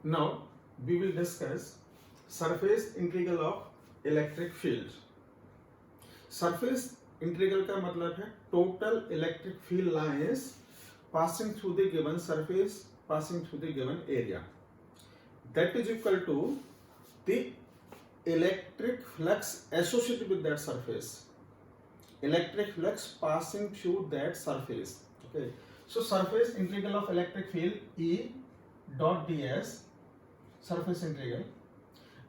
Now we will discuss surface integral of electric field. Surface integral का मतलब है total electric field lines passing through the given surface, passing through the given area. That is equal to the electric flux associated with that surface. Electric flux passing through that surface. Okay. So surface integral of electric field E dot ds, surface integral.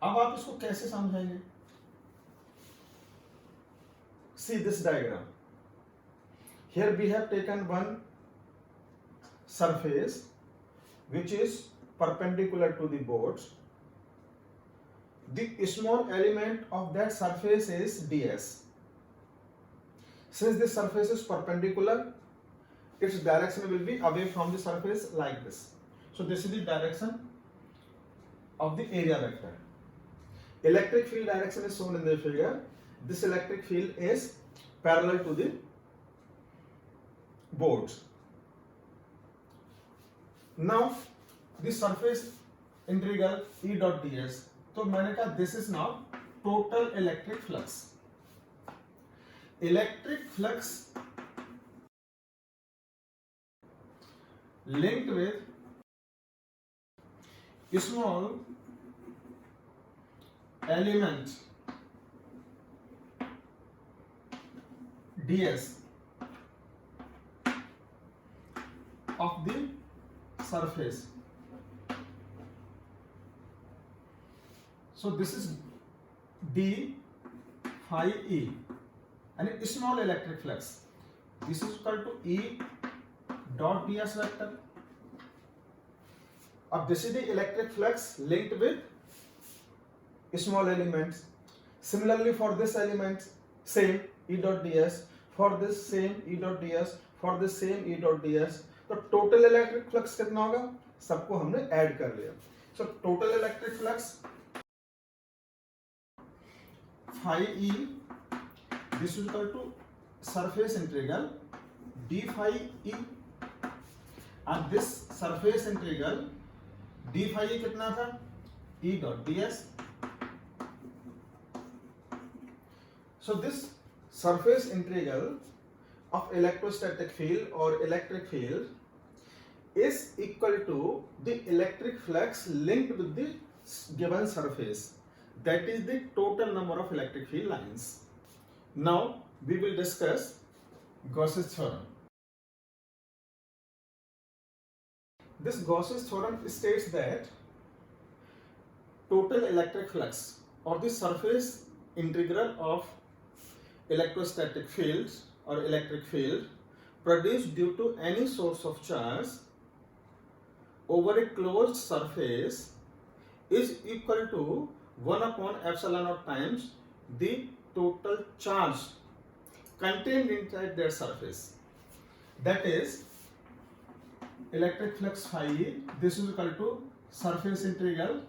अब आप इसको कैसे समझाएंगे? See this diagram. Here we have taken one surface which is perpendicular to the boards. The small element of that surface is ds. Since this surface is perpendicular, its direction will be away from the surface like this. So this is the direction of the area vector. Electric field direction is shown in the figure. This electric field is parallel to the boards. Now the surface integral E dot ds. तो मैंने कहा this is now total electric flux. Electric flux linked with small element ds of the surface. So this is d phi e and a small electric flux. This is equal to E dot ds vector. अब this is the electric flux linked with small elements. Similarly for this element, same E dot ds. For this same E dot ds. For this same E dot ds. तो total electric flux कितना होगा? सबको हमने add कर लिया. So total electric flux phi e, this is equal to surface integral d phi e, and this surface integral d phi e कितना था? E dot ds. So this surface integral of electrostatic field or electric field is equal to the electric flux linked with the given surface. That is the total number of electric field lines. Now we will discuss Gauss's theorem. This Gauss's theorem states that total electric flux or the surface integral of electrostatic fields or electric field produced due to any source of charge over a closed surface is equal to 1 upon epsilon naught times the total charge contained inside that surface. That is electric flux phi e, this is equal to surface integral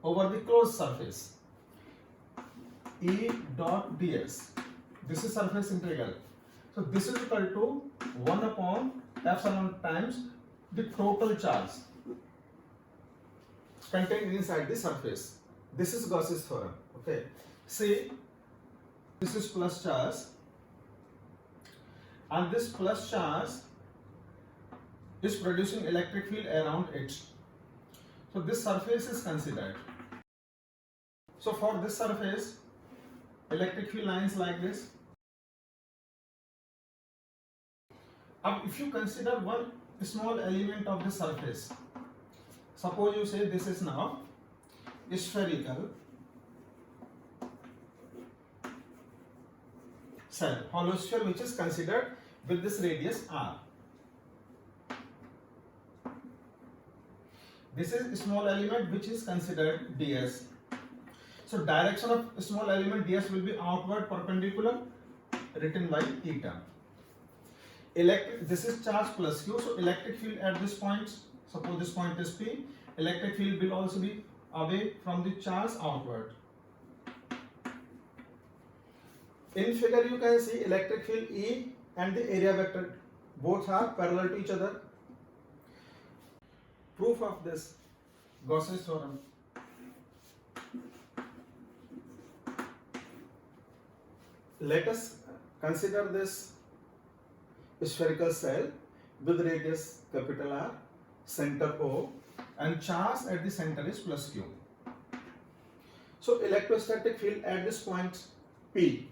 over the closed surface E dot ds. This is surface integral. So this is equal to 1 upon epsilon times the total charge contained inside the surface. This is Gauss's theorem. Okay. See, this is plus charge, and this plus charge is producing electric field around it. So this surface is considered. So for this surface, electric field lines like this. Now if you consider one small element of the surface, suppose you say this is now spherical cell, hollow sphere, which is considered with this radius r. This is a small element which is considered ds. So direction of small element ds will be outward perpendicular, written by eta. This is charge plus q, so electric field at this point, suppose this point is P, electric field will also be away from the charge outward. In figure you can see electric field E and the area vector both are parallel to each other. Proof of this, Gauss's theorem. Let us consider this spherical cell with radius capital R, center O, and charge at the center is plus Q. So electrostatic field at this point P,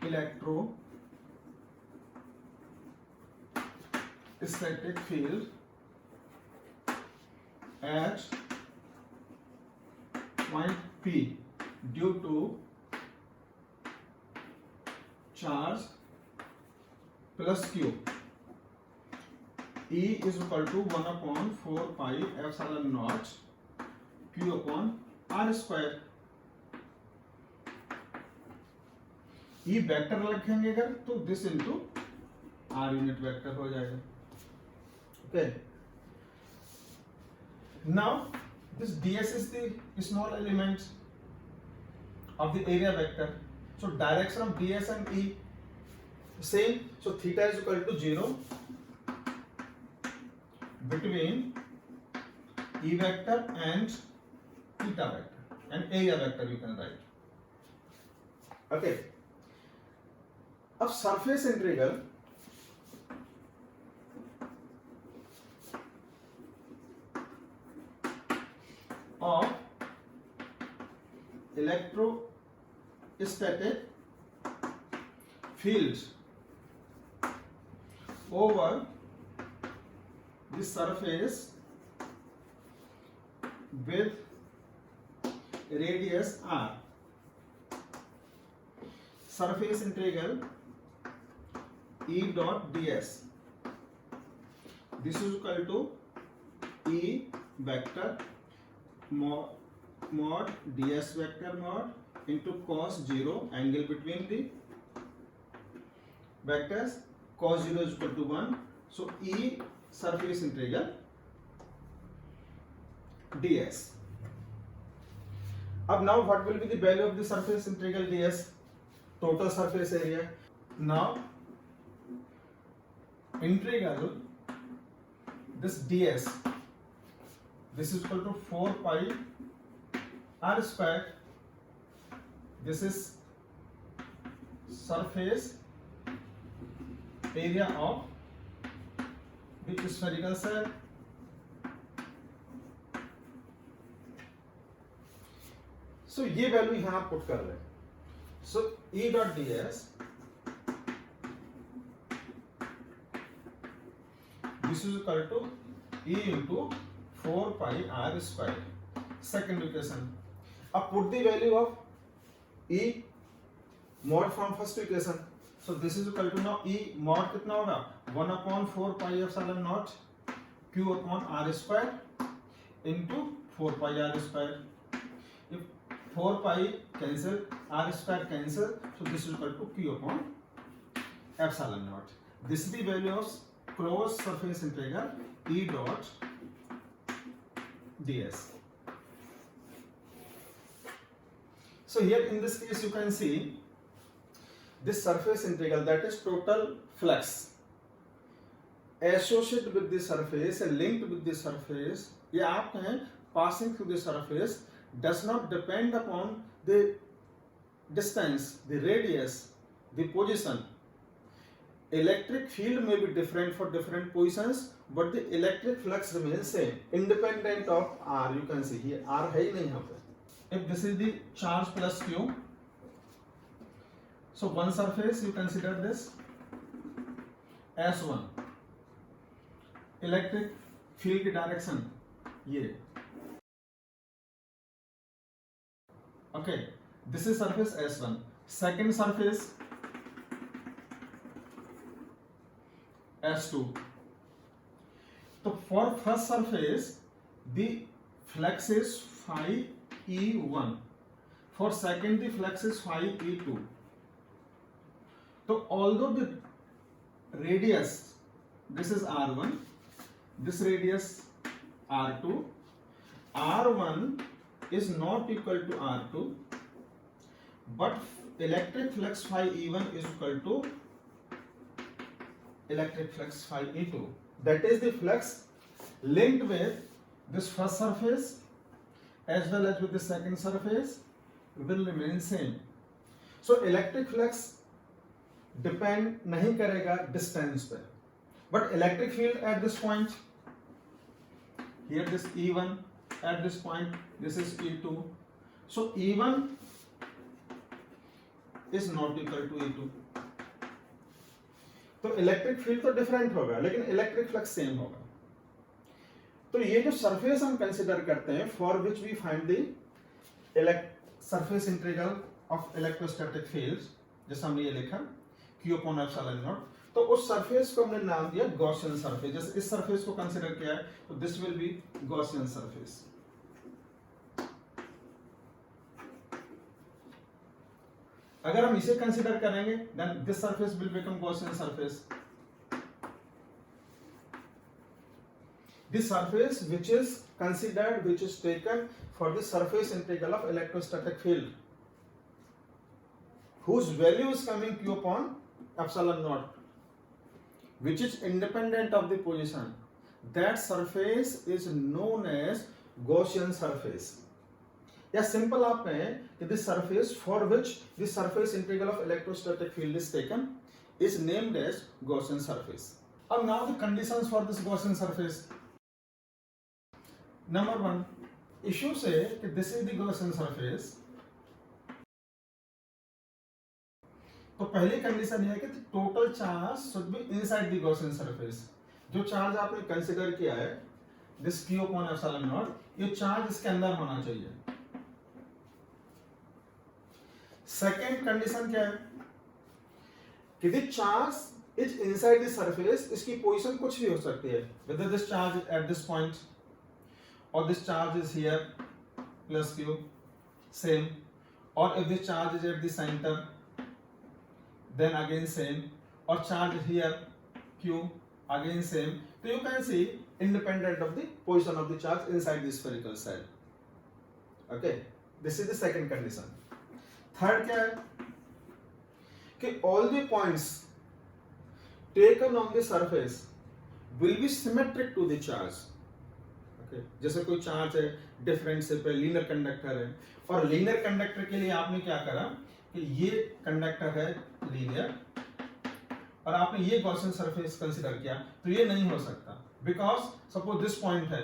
electrostatic field at point P due to charge plus Q. E is equal to 1 upon 4 pi epsilon naught Q upon R square. E vector लिखेंगे अगर तो this into R unit vector हो जाएगा. Okay. Now this ds is the small element of the area vector. So direction of ds and E same. So theta is equal to 0 between E vector and theta vector, and area vector you can write. Okay. अब surface integral of electrostatic fields over the surface with radius r. Surface integral E dot ds. This is equal to E vector mod ds vector mod into cos 0, angle between the vectors. Cos 0 is equal to 1. So E surface integral ds. Now what will be the value of the surface integral ds? Total surface area. Now integral this ds, this is equal to 4 pi r square. This is surface area of the spherical cell. So ये value यहाँ put कर रहे हैं. So E dot ds, this is equal to E into 4 pi r square. Second equation. अब put the value of E mod from first equation. So this is equal to now E mod कितना होगा 1 upon 4 pi epsilon naught Q upon r square into 4 pi r square. If 4 pi cancel, r square cancel, so this is equal to Q upon epsilon naught. This is the value of closed surface integral E dot ds. So here in this case you can see this surface integral, that is total flux associated with the surface and linked with the surface, या आप कहें passing through the surface, does not depend upon the distance, the radius, the position. Electric field may be different for different positions, but the electric flux remains same, independent of R. You can see here R है ही नहीं यहाँ पे. If this is the charge plus Q, so one surface you consider this S1. Electric field की direction ये. Okay, this is surface S1. Second surface S2. So for first surface the flux is phi E1. For second the flux is phi E2. So although the radius, this is R1, this radius R2, R1 is not equal to R2, but electric flux phi E1 is equal to electric flux phi E2. That is the flux linked with this first surface as well as with the second surface will remain same. So electric flux depend नहीं करेगा distance पे, but electric field at this point, here this E1, at this point this is E2, so E1 is not equal to E2. तो electric field तो different होगा लेकिन electric flux same होगा. तो ये जो सरफेस हम कंसीडर करते हैं for which we find the surface integral of electrostatic fields, जैसे हमने ये लिखा Q अपॉन एप्सिलॉन नॉट, तो उस सरफेस को हमने नाम दिया गॉसियन सरफेस. जैसे इस सरफेस को कंसीडर किया है तो this will be Gaussian surface. अगर हम इसे कंसीडर करेंगे then this surface will become Gaussian surface. The surface which is considered, which is taken for the surface integral of electrostatic field, whose value is coming Q upon epsilon naught, which is independent of the position, that surface is known as Gaussian surface. या simple आप कहें कि the surface for which the surface integral of electrostatic field is taken is named as Gaussian surface. And now the conditions for this Gaussian surface. Number one, issue से कि this is the Gaussian surface. तो पहली condition ये है कि total charge should be inside the Gaussian surface. जो charge आपने consider किया है this Q upon epsilon not, ये चार्ज इसके अंदर होना चाहिए. सेकेंड कंडीशन क्या है कि the charge is inside the surface. इसकी पोजीशन कुछ भी हो सकती है, whether this charge at this point or this charge is here plus Q, same, or if this charge is at the center then again same, or charge here Q again same. So you can see independent of the position of the charge inside the spherical cell. Okay, this is the second condition. Third क्या है कि all the points taken on the surface will be symmetric to the charge. जैसे कोई charge है different से पे linear conductor है, और लीनियर कंडक्टर के लिए आपने क्या करा कि ये कंडक्टर है लीनियर और आपने ये गॉसियन सरफेस कंसीडर किया, तो ये नहीं हो सकता बिकॉज सपोज दिस पॉइंट है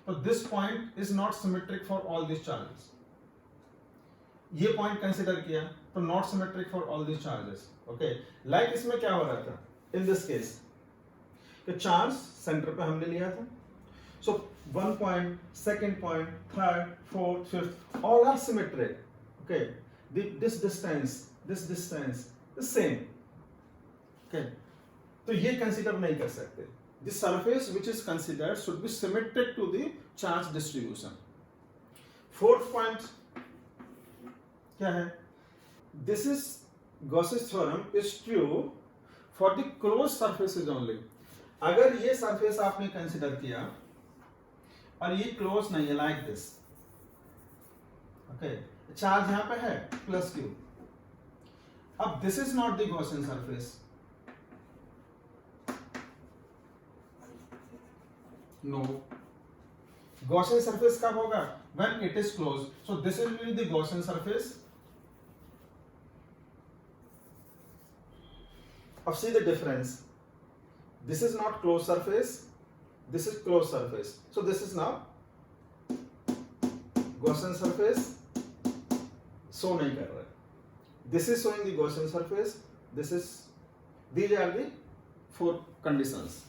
तो this point is not symmetric for all this charges. ये पॉइंट कंसीडर किया तो not symmetric for all this charges. Okay, like इसमें क्या हो रहा था इन दिस केस कि चार्ज सेंटर पे हमने लिया था. So 1 point, 2nd point, 3rd, 4th, 5th, all are symmetric. Okay, this distance is same. Okay, तो ये consider नहीं कर सकते. The surface which is considered should be symmetric to the charge distribution. 4th point क्या है? This is Gauss's theorem is true for the closed surfaces only. अगर ये surface आपने consider किया और ये क्लोज नहीं है लाइक दिस, ओके, चार्ज यहां पे है प्लस Q. अब this is not the Gaussian surface. No, Gaussian surface कब होगा? When it is close. So this will be the Gaussian surface. अब see the difference. This is not closed surface, this is closed surface. So this is now Gaussian surface. Show नहीं कर रहा है. This is showing the Gaussian surface. These are the 4 conditions.